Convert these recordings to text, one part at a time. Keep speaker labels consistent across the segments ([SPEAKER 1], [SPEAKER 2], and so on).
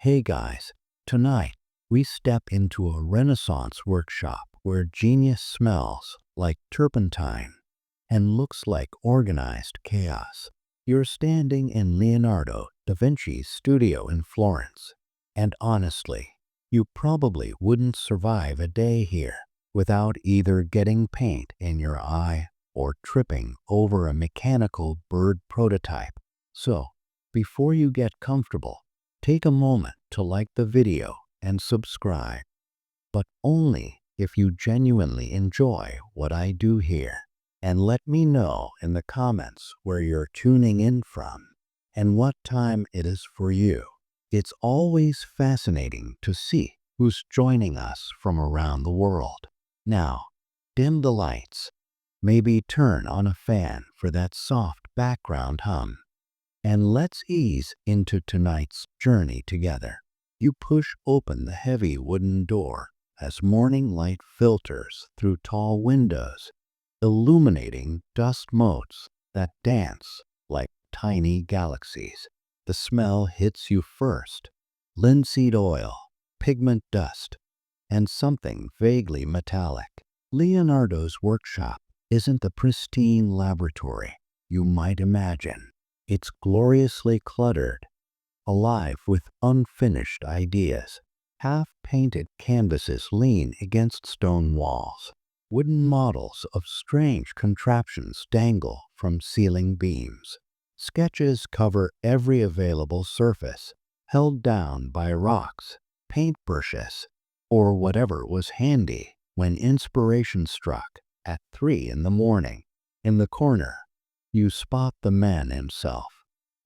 [SPEAKER 1] Hey guys, tonight we step into a Renaissance workshop where genius smells like turpentine and looks like organized chaos. You're standing in Leonardo da Vinci's studio in Florence, and honestly, you probably wouldn't survive a day here without either getting paint in your eye or tripping over a mechanical bird prototype. So, before you get comfortable, take a moment to like the video and subscribe, but only if you genuinely enjoy what I do here. And let me know in the comments where you're tuning in from and what time it is for you. It's always fascinating to see who's joining us from around the world. Now, dim the lights. Maybe turn on a fan for that soft background hum. And let's ease into tonight's journey together. You push open the heavy wooden door as morning light filters through tall windows, illuminating dust motes that dance like tiny galaxies. The smell hits you first: linseed oil, pigment dust, and something vaguely metallic. Leonardo's workshop isn't the pristine laboratory you might imagine. It's gloriously cluttered, alive with unfinished ideas. Half-painted canvases lean against stone walls. Wooden models of strange contraptions dangle from ceiling beams. Sketches cover every available surface, held down by rocks, paintbrushes, or whatever was handy when inspiration struck at 3 in the morning. In the corner, you spot the man himself,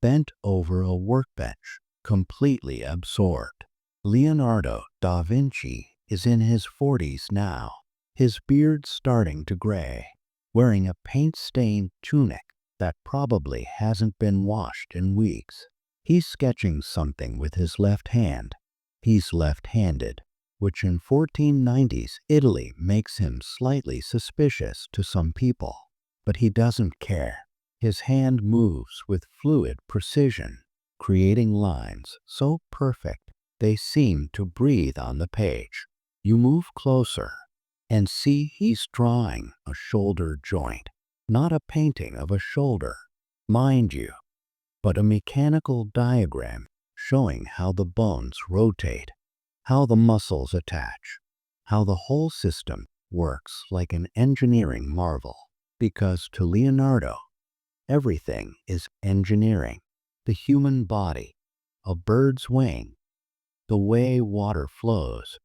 [SPEAKER 1] bent over a workbench, completely absorbed. Leonardo da Vinci is in his 40s now, his beard starting to gray, wearing a paint-stained tunic that probably hasn't been washed in weeks. He's sketching something with his left hand. He's left-handed, which in 1490s Italy makes him slightly suspicious to some people. But he doesn't care. His hand moves with fluid precision, creating lines so perfect they seem to breathe on the page. You move closer and see he's drawing a shoulder joint, not a painting of a shoulder, mind you, but a mechanical diagram showing how the bones rotate, how the muscles attach, how the whole system works like an engineering marvel. Because to Leonardo, everything is engineering: the human body, a bird's wing, the way water flows,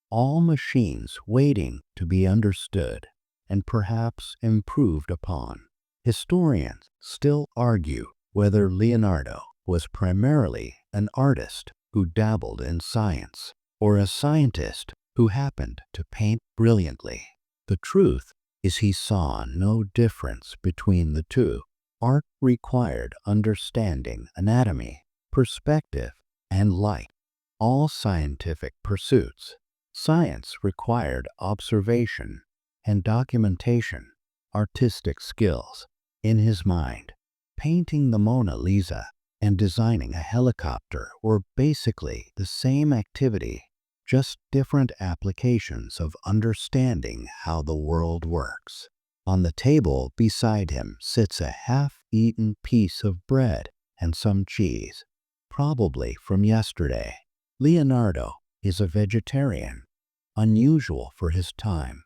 [SPEAKER 1] all machines waiting to be understood and perhaps improved upon. Historians still argue whether Leonardo was primarily an artist who dabbled in science or a scientist who happened to paint brilliantly. The truth is he saw no difference between the two. Art required understanding anatomy, perspective, and light, all scientific pursuits. Science required observation and documentation, artistic skills. In his mind, painting the Mona Lisa and designing a helicopter were basically the same activity, just different applications of understanding how the world works. On the table beside him sits a half-eaten piece of bread and some cheese, probably from yesterday. Leonardo is a vegetarian, unusual for his time,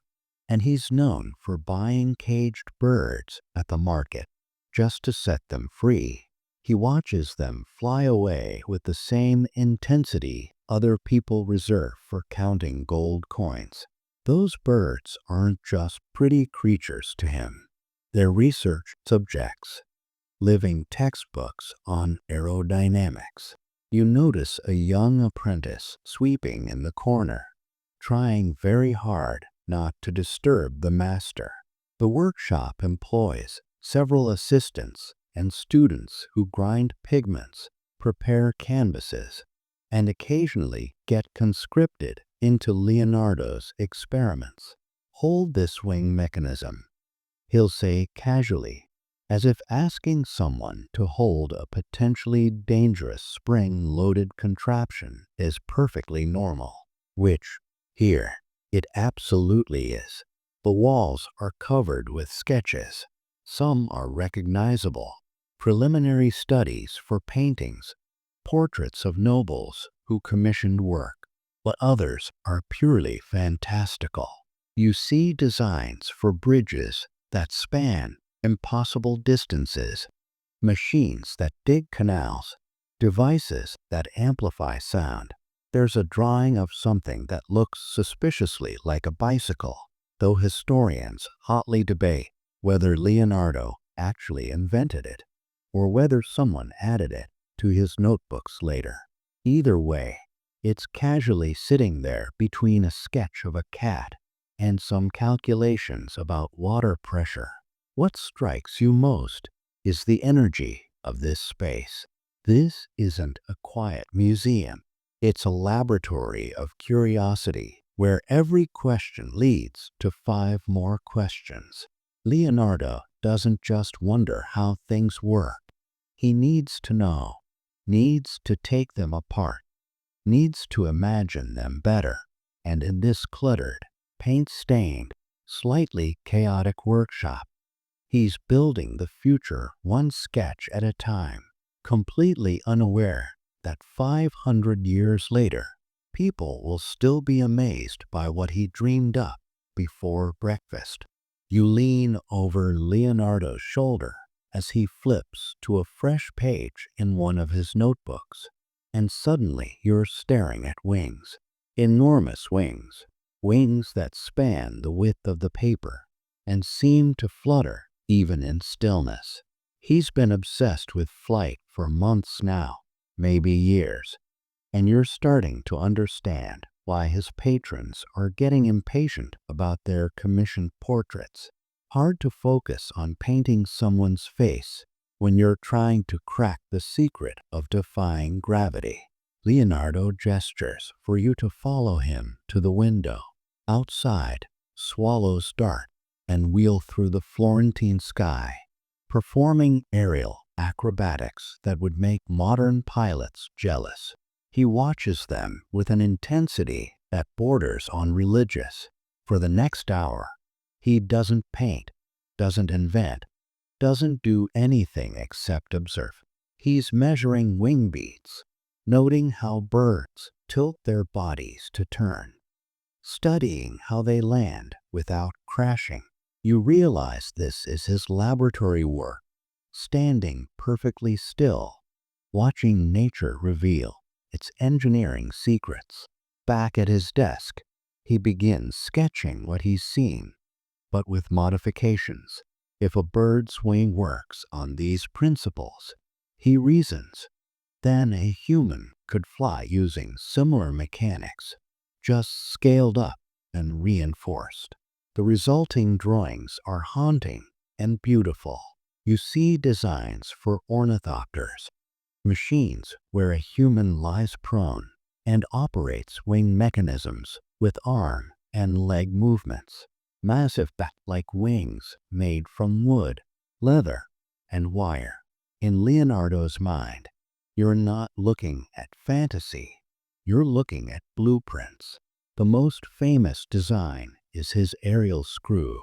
[SPEAKER 1] and he's known for buying caged birds at the market just to set them free. He watches them fly away with the same intensity other people reserve for counting gold coins. Those birds aren't just pretty creatures to him. They're research subjects, living textbooks on aerodynamics. You notice a young apprentice sweeping in the corner, trying very hard not to disturb the master. The workshop employs several assistants and students who grind pigments, prepare canvases, and occasionally get conscripted into Leonardo's experiments. "Hold this wing mechanism," he'll say casually, as if asking someone to hold a potentially dangerous spring-loaded contraption is perfectly normal. Which, here, it absolutely is. The walls are covered with sketches. Some are recognizable, preliminary studies for paintings, portraits of nobles who commissioned work, but others are purely fantastical. You see designs for bridges that span impossible distances, machines that dig canals, devices that amplify sound. There's a drawing of something that looks suspiciously like a bicycle, though historians hotly debate whether Leonardo actually invented it or whether someone added it to his notebooks later. Either way, it's casually sitting there between a sketch of a cat and some calculations about water pressure. What strikes you most is the energy of this space. This isn't a quiet museum. It's a laboratory of curiosity where every question leads to 5 more questions. Leonardo doesn't just wonder how things work. He needs to know, needs to take them apart, needs to imagine them better. And in this cluttered, paint-stained, slightly chaotic workshop, he's building the future one sketch at a time, completely unaware that 500 years later, people will still be amazed by what he dreamed up before breakfast. You lean over Leonardo's shoulder as he flips to a fresh page in one of his notebooks, and suddenly you're staring at wings. Enormous wings, wings that span the width of the paper and seem to flutter even in stillness. He's been obsessed with flight for months now, maybe years, and you're starting to understand why his patrons are getting impatient about their commissioned portraits. Hard to focus on painting someone's face when you're trying to crack the secret of defying gravity. Leonardo gestures for you to follow him to the window. Outside, swallows dart and wheel through the Florentine sky, performing aerial acrobatics that would make modern pilots jealous. He watches them with an intensity that borders on religious. For the next hour, he doesn't paint, doesn't invent, doesn't do anything except observe. He's measuring wing beats, noting how birds tilt their bodies to turn, studying how they land without crashing. You realize this is his laboratory work, standing perfectly still, watching nature reveal its engineering secrets. Back at his desk, he begins sketching what he's seen, but with modifications. If a bird's wing works on these principles, he reasons, then a human could fly using similar mechanics, just scaled up and reinforced. The resulting drawings are haunting and beautiful. You see designs for ornithopters, machines where a human lies prone and operates wing mechanisms with arm and leg movements. Massive bat-like wings made from wood, leather, and wire. In Leonardo's mind, you're not looking at fantasy, you're looking at blueprints. The most famous design is his aerial screw,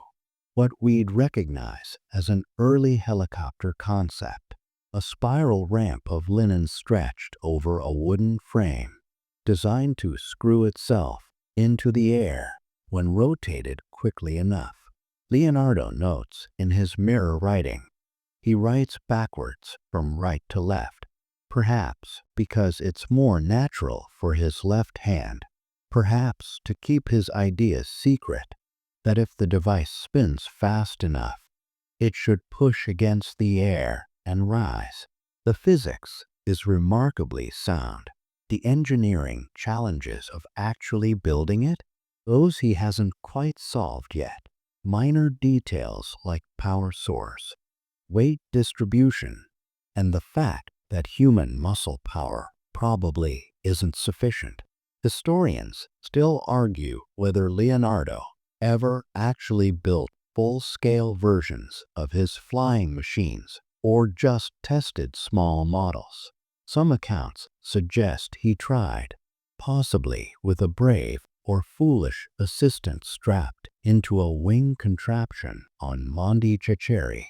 [SPEAKER 1] what we'd recognize as an early helicopter concept, a spiral ramp of linen stretched over a wooden frame, designed to screw itself into the air when rotated quickly enough. Leonardo notes in his mirror writing, he writes backwards from right to left, perhaps because it's more natural for his left hand, perhaps to keep his ideas secret, that if the device spins fast enough, it should push against the air and rise. The physics is remarkably sound. The engineering challenges of actually building it, those he hasn't quite solved yet. Minor details like power source, weight distribution, and the fact that human muscle power probably isn't sufficient. Historians still argue whether Leonardo ever actually built full-scale versions of his flying machines or just tested small models. Some accounts suggest he tried, possibly with a brave or foolish assistant strapped into a wing contraption on Monte Cecere,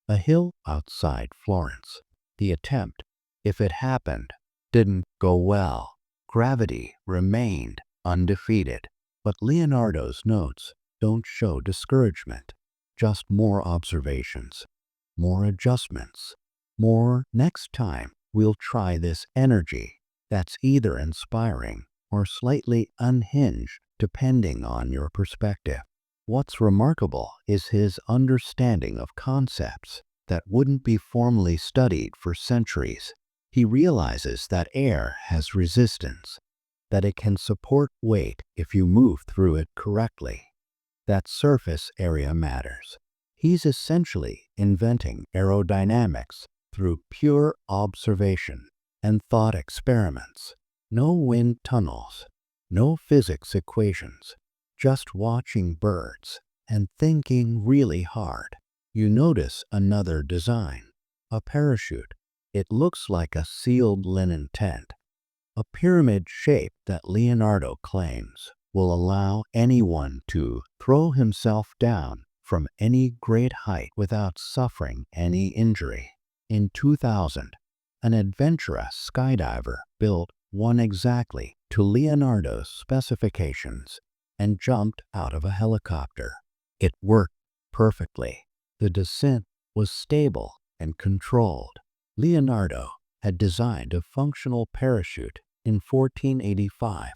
[SPEAKER 1] a hill outside Florence. The attempt, if it happened, didn't go well. Gravity remained undefeated, but Leonardo's notes don't show discouragement, just more observations, more adjustments, more next time we'll try this energy that's either inspiring or slightly unhinged depending on your perspective. What's remarkable is his understanding of concepts that wouldn't be formally studied for centuries. He realizes that air has resistance, that it can support weight if you move through it correctly, that surface area matters. He's essentially inventing aerodynamics through pure observation and thought experiments. No wind tunnels, no physics equations, just watching birds and thinking really hard. You notice another design, a parachute. It looks like a sealed linen tent, a pyramid shape that Leonardo claims will allow anyone to throw himself down from any great height without suffering any injury. In 2000, an adventurous skydiver built one exactly to Leonardo's specifications and jumped out of a helicopter. It worked perfectly. The descent was stable and controlled. Leonardo had designed a functional parachute in 1485,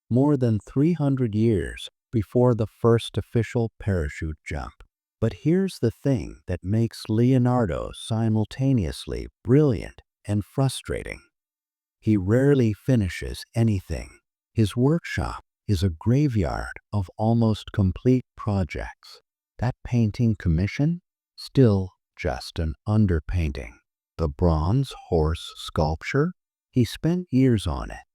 [SPEAKER 1] more than 300 years before the first official parachute jump. But here's the thing that makes Leonardo simultaneously brilliant and frustrating. He rarely finishes anything. His workshop is a graveyard of almost complete projects. That painting commission? Still just an underpainting. The bronze horse sculpture? He spent years on it.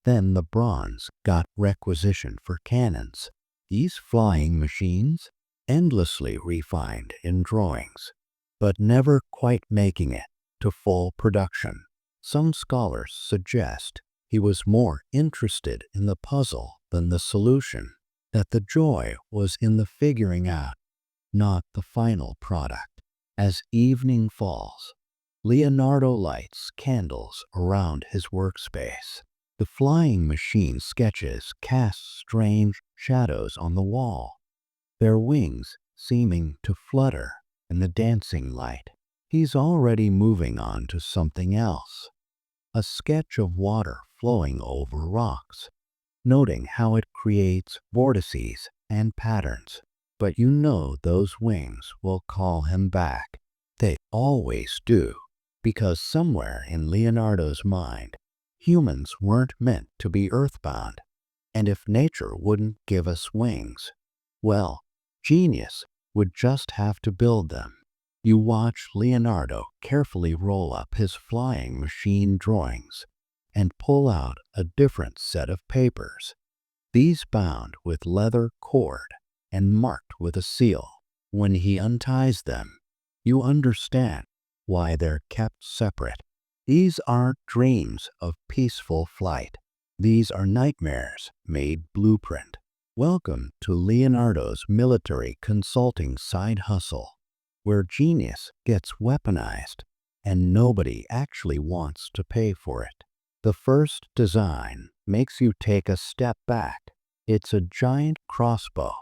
[SPEAKER 1] Then the bronze got requisitioned for cannons. These flying machines? Endlessly refined in drawings, but never quite making it to full production. Some scholars suggest he was more interested in the puzzle than the solution, that the joy was in the figuring out, not the final product. As evening falls, Leonardo lights candles around his workspace. The flying machine sketches cast strange shadows on the wall, their wings seeming to flutter in the dancing light. He's already moving on to something else, a sketch of water flowing over rocks, noting how it creates vortices and patterns. But you know those wings will call him back. They always do, because somewhere in Leonardo's mind, humans weren't meant to be earthbound. And if nature wouldn't give us wings, well, genius would just have to build them. You watch Leonardo carefully roll up his flying machine drawings and pull out a different set of papers, these bound with leather cord and marked with a seal. When he unties them, you understand why they're kept separate. These aren't dreams of peaceful flight. These are nightmares made blueprint. Welcome to Leonardo's military consulting side hustle, where genius gets weaponized and nobody actually wants to pay for it. The first design makes you take a step back. It's a giant crossbow,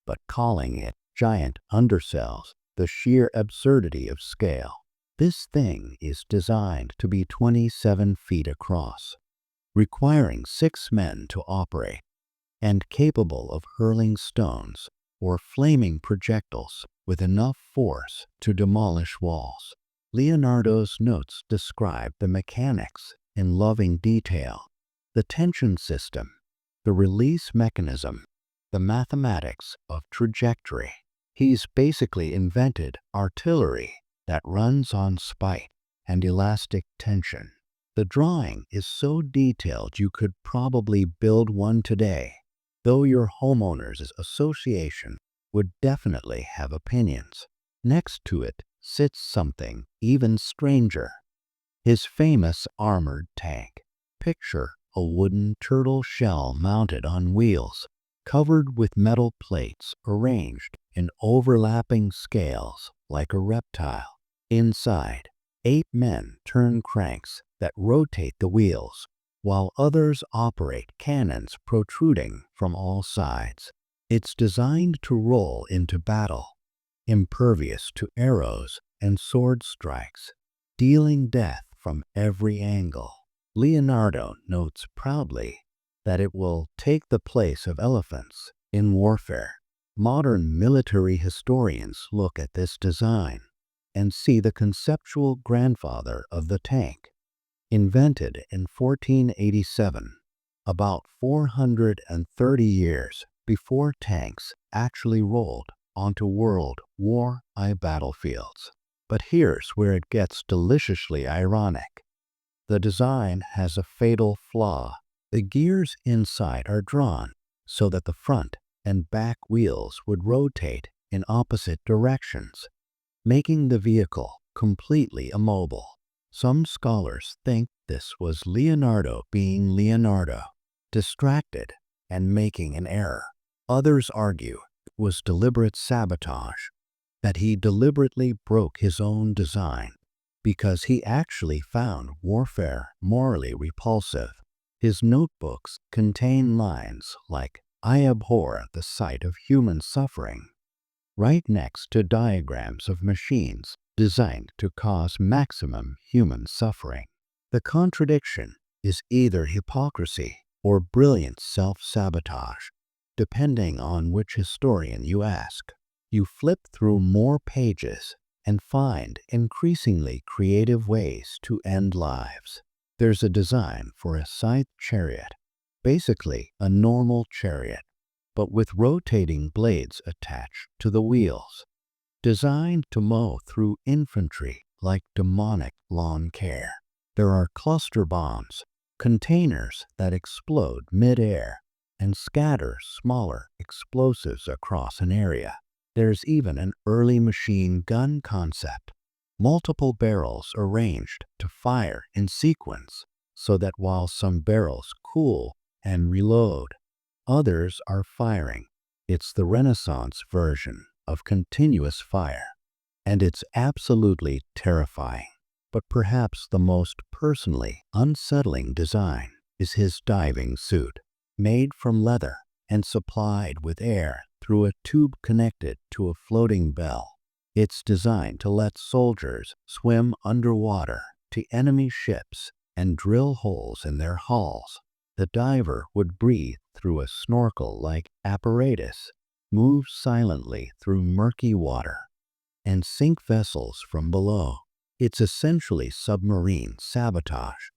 [SPEAKER 1] but calling it giant undersells the sheer absurdity of scale. This thing is designed to be 27 feet across, requiring 6 men to operate, and capable of hurling stones or flaming projectiles with enough force to demolish walls. Leonardo's notes describe the mechanics in loving detail, the tension system, the release mechanism, the mathematics of trajectory. He's basically invented artillery that runs on spite and elastic tension. The drawing is so detailed you could probably build one today, though your homeowners association would definitely have opinions. Next to it sits something even stranger, his famous armored tank. Picture a wooden turtle shell mounted on wheels, covered with metal plates arranged in overlapping scales like a reptile. Inside, 8 men turn cranks that rotate the wheels, while others operate cannons protruding from all sides. It's designed to roll into battle, impervious to arrows and sword strikes, dealing death from every angle. Leonardo notes proudly that it will take the place of elephants in warfare. Modern military historians look at this design and see the conceptual grandfather of the tank. Invented in 1487, about 430 years before tanks actually rolled onto World War I battlefields. But here's where it gets deliciously ironic. The design has a fatal flaw. The gears inside are drawn so that the front and back wheels would rotate in opposite directions, making the vehicle completely immobile. Some scholars think this was Leonardo being Leonardo, distracted and making an error. Others argue it was deliberate sabotage, that he deliberately broke his own design because he actually found warfare morally repulsive. His notebooks contain lines like, "I abhor the sight of human suffering," right next to diagrams of machines designed to cause maximum human suffering. The contradiction is either hypocrisy or brilliant self-sabotage, depending on which historian you ask. You flip through more pages and find increasingly creative ways to end lives. There's a design for a scythe chariot, basically a normal chariot, but with rotating blades attached to the wheels, designed to mow through infantry like demonic lawn care. There are cluster bombs, containers that explode mid-air and scatter smaller explosives across an area. There's even an early machine gun concept, multiple barrels arranged to fire in sequence so that while some barrels cool and reload, others are firing. It's the Renaissance version of continuous fire, and it's absolutely terrifying. But perhaps the most personally unsettling design is his diving suit, made from leather and supplied with air through a tube connected to a floating bell. It's designed to let soldiers swim underwater to enemy ships and drill holes in their hulls. The diver would breathe through a snorkel-like apparatus, move silently through murky water, and sink vessels from below. It's essentially submarine sabotage,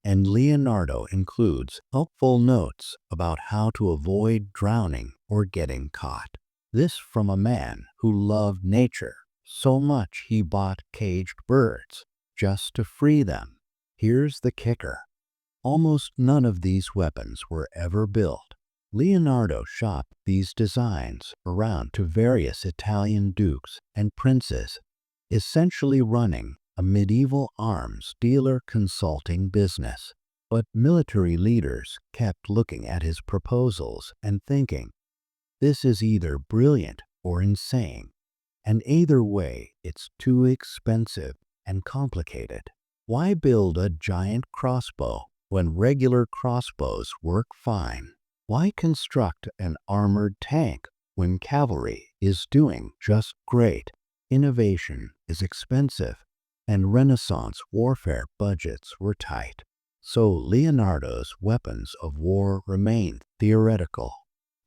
[SPEAKER 1] and Leonardo includes helpful notes about how to avoid drowning or getting caught. This from a man who loved nature so much he bought caged birds just to free them. Here's the kicker. Almost none of these weapons were ever built. Leonardo shopped these designs around to various Italian dukes and princes, essentially running a medieval arms dealer consulting business. But military leaders kept looking at his proposals and thinking, this is either brilliant or insane, and either way it's too expensive and complicated. Why build a giant crossbow when regular crossbows work fine? Why construct an armored tank when cavalry is doing just great? Innovation is expensive, and Renaissance warfare budgets were tight. So Leonardo's weapons of war remained theoretical,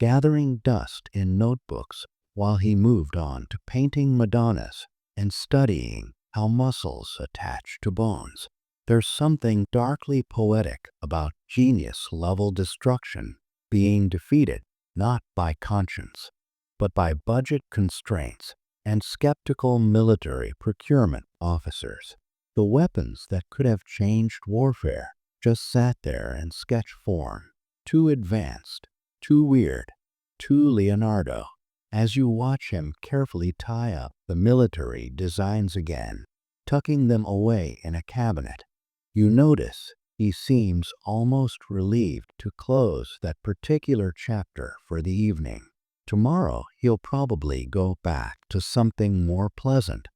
[SPEAKER 1] gathering dust in notebooks while he moved on to painting Madonnas and studying how muscles attach to bones. There's something darkly poetic about genius-level destruction being defeated not by conscience, but by budget constraints and skeptical military procurement officers. The weapons that could have changed warfare just sat there in sketch form, too advanced, too weird, too Leonardo. As you watch him carefully tie up the military designs again, tucking them away in a cabinet, you notice he seems almost relieved to close that particular chapter for the evening. Tomorrow he'll probably go back to something more pleasant,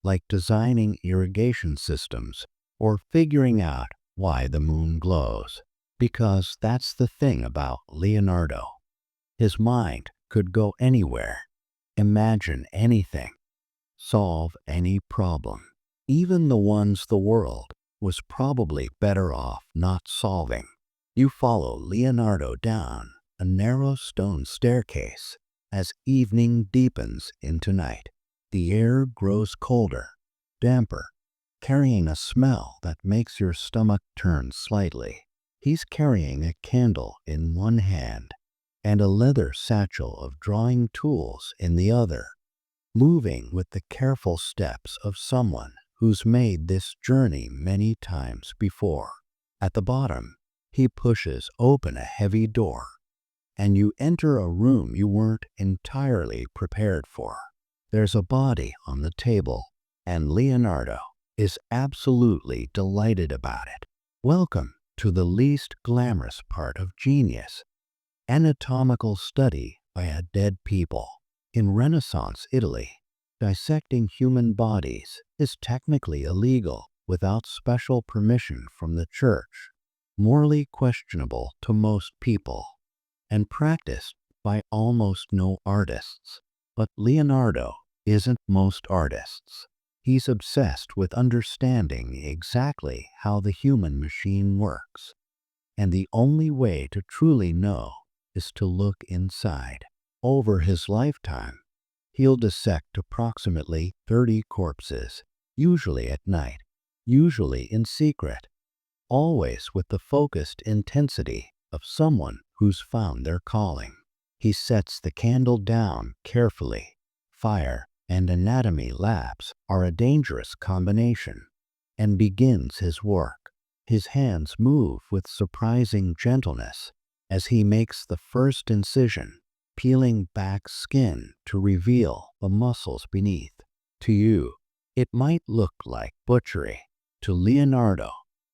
[SPEAKER 1] like designing irrigation systems or figuring out why the moon glows. Because that's the thing about Leonardo. His mind could go anywhere, imagine anything, solve any problem, even the ones the world was probably better off not solving. You follow Leonardo down a narrow stone staircase as evening deepens into night. The air grows colder, damper, carrying a smell that makes your stomach turn slightly. He's carrying a candle in one hand and a leather satchel of drawing tools in the other, moving with the careful steps of someone who's made this journey many times before. At the bottom, he pushes open a heavy door, and you enter a room you weren't entirely prepared for. There's a body on the table, and Leonardo is absolutely delighted about it. Welcome to the least glamorous part of genius, anatomical study by a dead people. In Renaissance Italy, dissecting human bodies is technically illegal without special permission from the church, morally questionable to most people, and practiced by almost no artists. But Leonardo isn't most artists. He's obsessed with understanding exactly how the human machine works. And the only way to truly know is to look inside. Over his lifetime, he'll dissect approximately 30 corpses, usually at night, usually in secret, always with the focused intensity of someone who's found their calling. He sets the candle down carefully. Fire and anatomy labs are a dangerous combination, and begins his work. His hands move with surprising gentleness as he makes the first incision, peeling back skin to reveal the muscles beneath. To you, it might look like butchery. To Leonardo,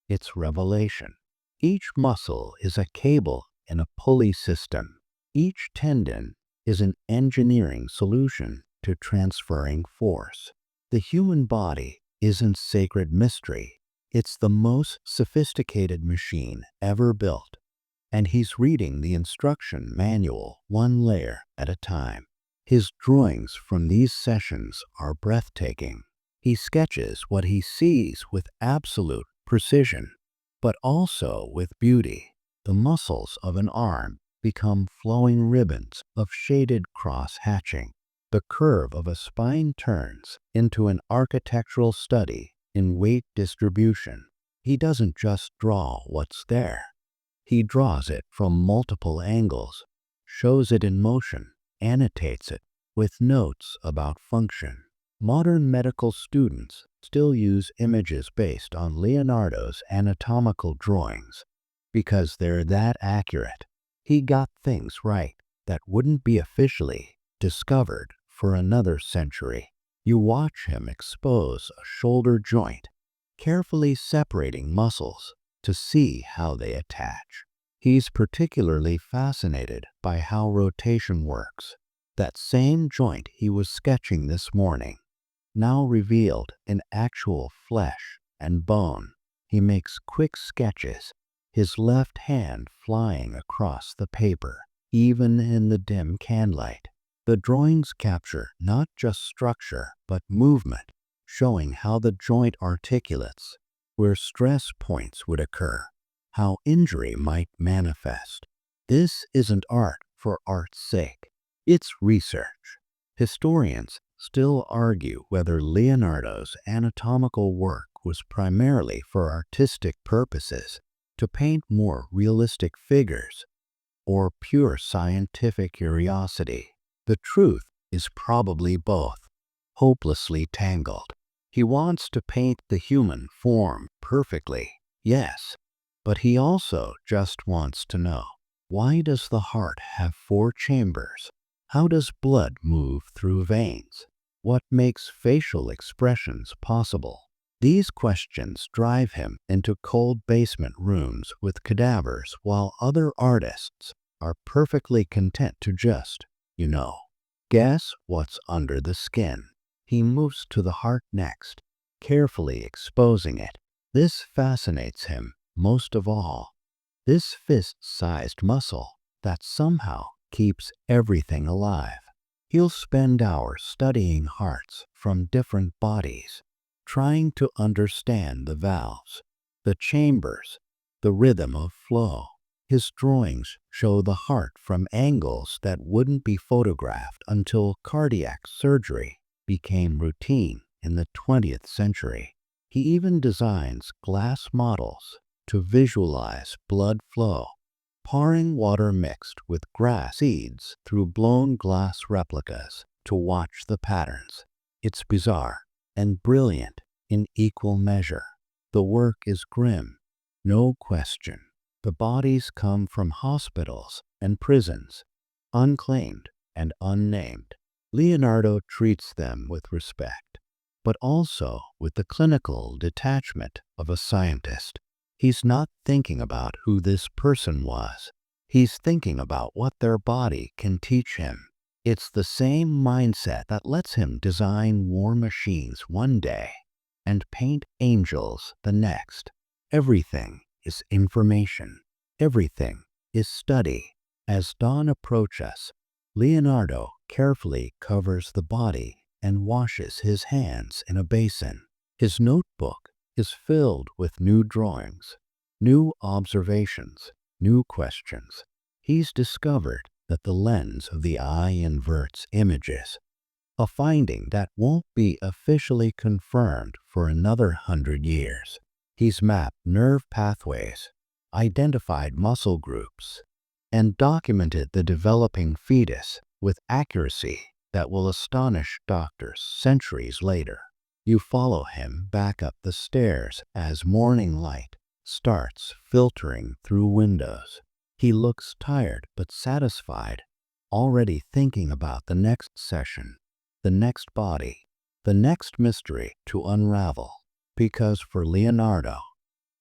[SPEAKER 1] it's revelation. Each muscle is a cable in a pulley system. Each tendon is an engineering solution to transferring force. The human body isn't sacred mystery. It's the most sophisticated machine ever built, and he's reading the instruction manual one layer at a time. His drawings from these sessions are breathtaking. He sketches what he sees with absolute precision, but also with beauty. The muscles of an arm become flowing ribbons of shaded cross-hatching. The curve of a spine turns into an architectural study in weight distribution. He doesn't just draw what's there. He draws it from multiple angles, shows it in motion, annotates it with notes about function. Modern medical students still use images based on Leonardo's anatomical drawings because they're that accurate. He got things right that wouldn't be officially discovered for another century. You watch him expose a shoulder joint, carefully separating muscles to see how they attach. He's particularly fascinated by how rotation works. That same joint he was sketching this morning, now revealed in actual flesh and bone. He makes quick sketches, his left hand flying across the paper, even in the dim candlelight. The drawings capture not just structure, but movement, showing how the joint articulates, where stress points would occur, how injury might manifest. This isn't art for art's sake. It's research. Historians still argue whether Leonardo's anatomical work was primarily for artistic purposes, to paint more realistic figures, or pure scientific curiosity. The truth is probably both, hopelessly tangled. He wants to paint the human form perfectly, yes, but he also just wants to know, why does the heart have 4 chambers? How does blood move through veins? What makes facial expressions possible? These questions drive him into cold basement rooms with cadavers while other artists are perfectly content to just, you know, guess what's under the skin. He moves to the heart next, carefully exposing it. This fascinates him most of all. This fist-sized muscle that somehow keeps everything alive. He'll spend hours studying hearts from different bodies, trying to understand the valves, the chambers, the rhythm of flow. His drawings show the heart from angles that wouldn't be photographed until cardiac surgery became routine in the 20th century. He even designs glass models to visualize blood flow, pouring water mixed with grass seeds through blown glass replicas to watch the patterns. It's bizarre and brilliant in equal measure. The work is grim, no question. The bodies come from hospitals and prisons, unclaimed and unnamed. Leonardo treats them with respect, but also with the clinical detachment of a scientist. He's not thinking about who this person was. He's thinking about what their body can teach him. It's the same mindset that lets him design war machines one day and paint angels the next. Everything is information. Everything is study. As dawn approaches, Leonardo carefully covers the body and washes his hands in a basin. His notebook is filled with new drawings, new observations, new questions. He's discovered that the lens of the eye inverts images, a finding that won't be officially confirmed for another 100 years. He's mapped nerve pathways, identified muscle groups, and documented the developing fetus with accuracy that will astonish doctors centuries later. You follow him back up the stairs as morning light starts filtering through windows. He looks tired but satisfied, already thinking about the next session, the next body, the next mystery to unravel. Because for Leonardo,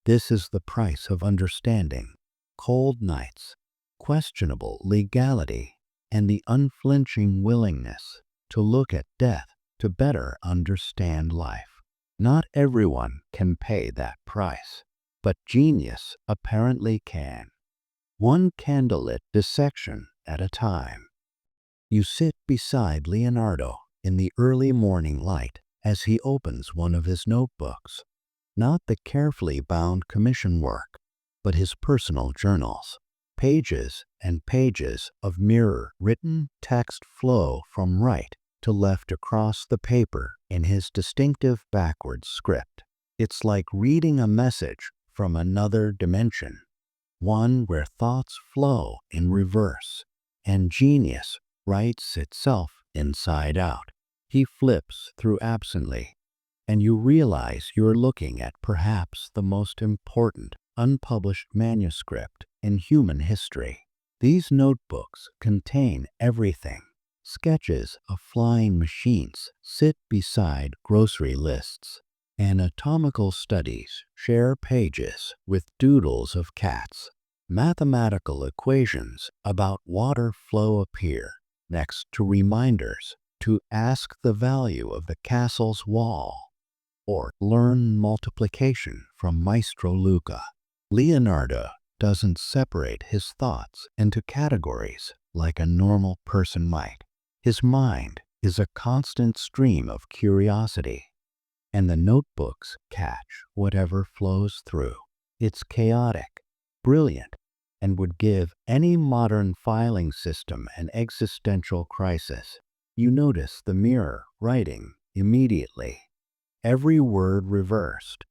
[SPEAKER 1] this is the price of understanding. Cold nights, questionable legality, and the unflinching willingness to look at death to better understand life. Not everyone can pay that price, but genius apparently can. One candlelit dissection at a time. You sit beside Leonardo in the early morning light as he opens one of his notebooks. Not the carefully bound commission work, but his personal journals. Pages and pages of mirror-written text flow from right to left across the paper in his distinctive backward script. It's like reading a message from another dimension, one where thoughts flow in reverse, and genius writes itself inside out. He flips through absently, and you realize you're looking at perhaps the most important unpublished manuscript in human history. These notebooks contain everything. Sketches of flying machines sit beside grocery lists. Anatomical studies share pages with doodles of cats. Mathematical equations about water flow appear next to reminders to ask the value of the castle's wall or learn multiplication from Maestro Luca. Leonardo doesn't separate his thoughts into categories like a normal person might. His mind is a constant stream of curiosity, and the notebooks catch whatever flows through. It's chaotic, brilliant, and would give any modern filing system an existential crisis. You notice the mirror writing immediately, every word reversed,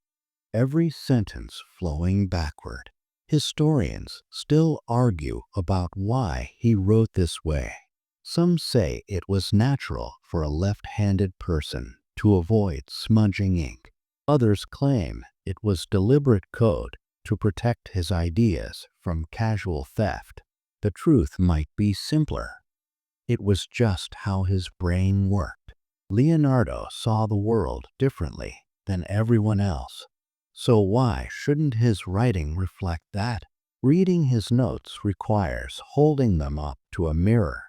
[SPEAKER 1] every sentence flowing backward. Historians still argue about why he wrote this way. Some say it was natural for a left-handed person to avoid smudging ink. Others claim it was deliberate code to protect his ideas from casual theft. The truth might be simpler. It was just how his brain worked. Leonardo saw the world differently than everyone else. So why shouldn't his writing reflect that? Reading his notes requires holding them up to a mirror,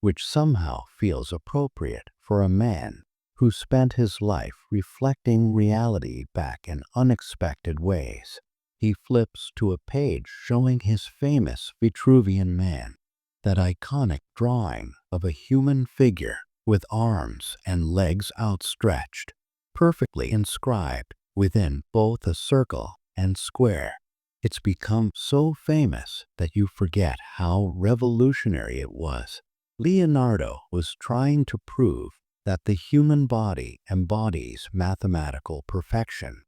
[SPEAKER 1] which somehow feels appropriate for a man who spent his life reflecting reality back in unexpected ways. He flips to a page showing his famous Vitruvian Man, that iconic drawing of a human figure with arms and legs outstretched, perfectly inscribed within both a circle and square. It's become so famous that you forget how revolutionary it was. Leonardo was trying to prove that the human body embodies mathematical perfection,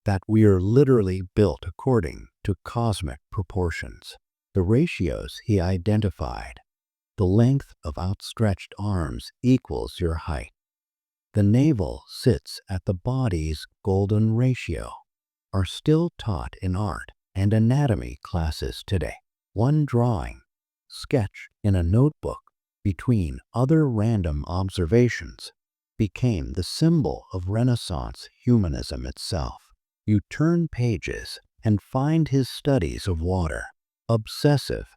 [SPEAKER 1] that we are literally built according to cosmic proportions. The ratios he identified: the length of outstretched arms equals your height. The navel sits at the body's golden ratio, are still taught in art and anatomy classes today. One drawing, sketched in a notebook between other random observations, became the symbol of Renaissance humanism itself. You turn pages and find his studies of water, obsessive,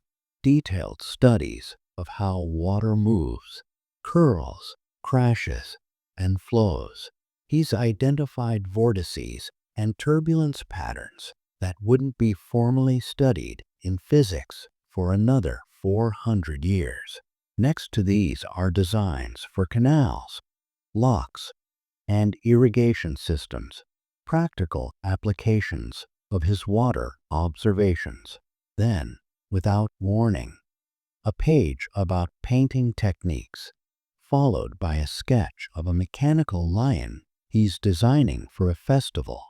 [SPEAKER 1] detailed studies of how water moves, curls, crashes, and flows. He's identified vortices and turbulence patterns that wouldn't be formally studied in physics for another 400 years. Next to these are designs for canals, locks, and irrigation systems, practical applications of his water observations. Then, without warning, a page about painting techniques, followed by a sketch of a mechanical lion he's designing for a festival,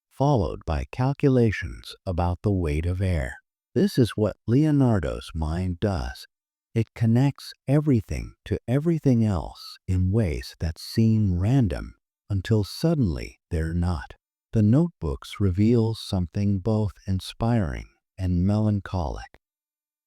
[SPEAKER 1] followed by calculations about the weight of air. This is what Leonardo's mind does. It connects everything to everything else in ways that seem random until suddenly they're not. The notebooks reveal something both inspiring and melancholic.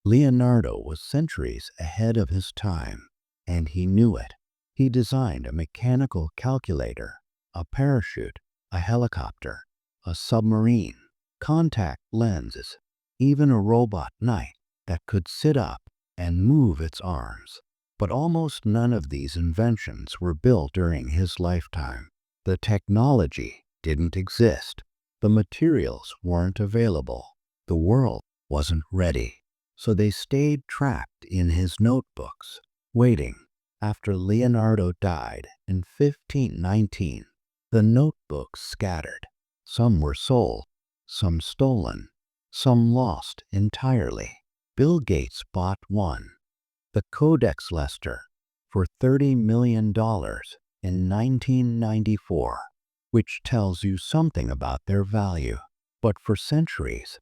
[SPEAKER 1] Leonardo was centuries ahead of his time, and he knew it. He designed a mechanical calculator, a parachute, a helicopter, a submarine, contact lenses, even a robot knight that could sit up and move its arms. But almost none of these inventions were built during his lifetime. The technology didn't exist. The materials weren't available. The world wasn't ready. So they stayed trapped in his notebooks, waiting. After Leonardo died in 1519, the notebooks scattered. Some were sold, some stolen, some lost entirely. Bill Gates bought one, the Codex Leicester, for $30 million in 1994, which tells you something about their value. But for centuries,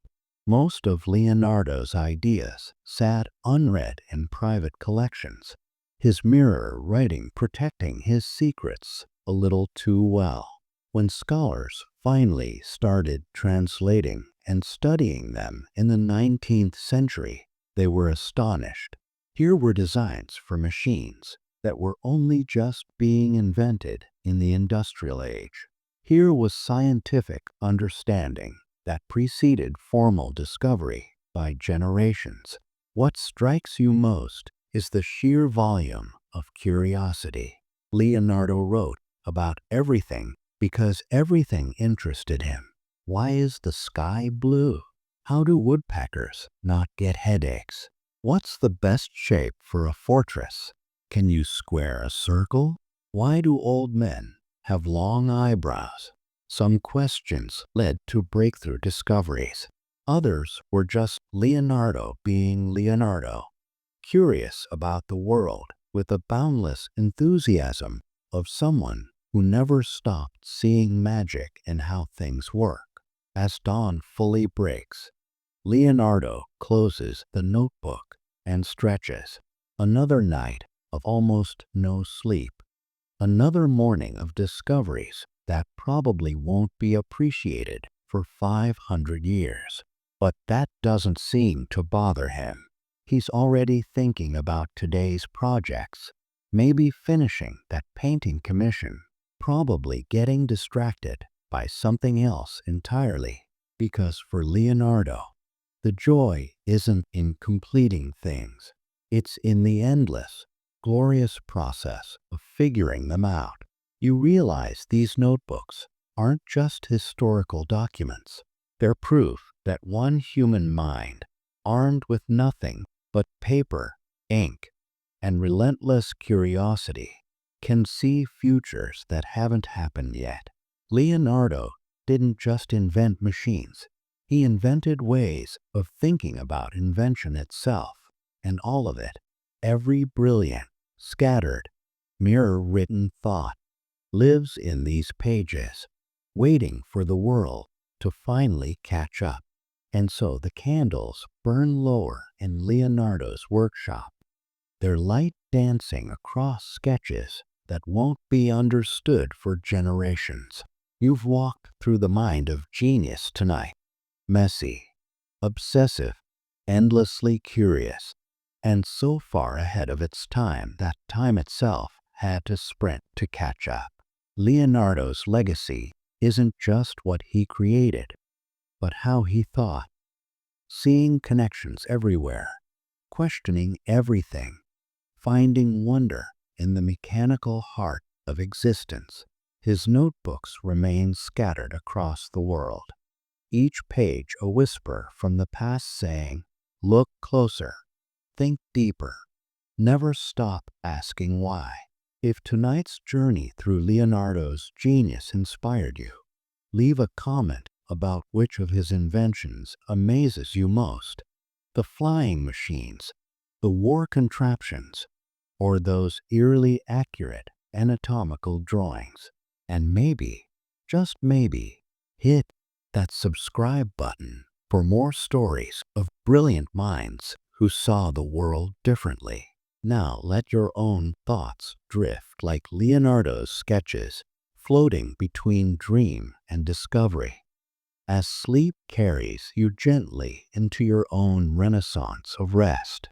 [SPEAKER 1] most of Leonardo's ideas sat unread in private collections, his mirror writing protecting his secrets a little too well. When scholars finally started translating and studying them in the 19th century, they were astonished. Here were designs for machines that were only just being invented in the industrial age. Here was scientific understanding that preceded formal discovery by generations. What strikes you most is the sheer volume of curiosity. Leonardo wrote about everything because everything interested him. Why is the sky blue? How do woodpeckers not get headaches? What's the best shape for a fortress? Can you square a circle? Why do old men have long eyebrows? Some questions led to breakthrough discoveries. Others were just Leonardo being Leonardo, curious about the world with the boundless enthusiasm of someone who never stopped seeing magic in how things work. As dawn fully breaks, Leonardo closes the notebook and stretches. Another night of almost no sleep. Another morning of discoveries that probably won't be appreciated for 500 years. But that doesn't seem to bother him. He's already thinking about today's projects, maybe finishing that painting commission, probably getting distracted by something else entirely. Because for Leonardo, the joy isn't in completing things. It's in the endless, glorious process of figuring them out. You realize these notebooks aren't just historical documents. They're proof that one human mind, armed with nothing but paper, ink, and relentless curiosity, can see futures that haven't happened yet. Leonardo didn't just invent machines. He invented ways of thinking about invention itself, and all of it, every brilliant, scattered, mirror-written thought, lives in these pages, waiting for the world to finally catch up. And so the candles burn lower in Leonardo's workshop, their light dancing across sketches that won't be understood for generations. You've walked through the mind of genius tonight. Messy, obsessive, endlessly curious, and so far ahead of its time that time itself had to sprint to catch up. Leonardo's legacy isn't just what he created, but how he thought, seeing connections everywhere, questioning everything, finding wonder in the mechanical heart of existence. His notebooks remain scattered across the world, each page a whisper from the past saying, "Look closer, think deeper, never stop asking why." If tonight's journey through Leonardo's genius inspired you, leave a comment about which of his inventions amazes you most: the flying machines, the war contraptions, or those eerily accurate anatomical drawings. And maybe, just maybe, hit that subscribe button for more stories of brilliant minds who saw the world differently. Now let your own thoughts drift like Leonardo's sketches, floating between dream and discovery, as sleep carries you gently into your own renaissance of rest.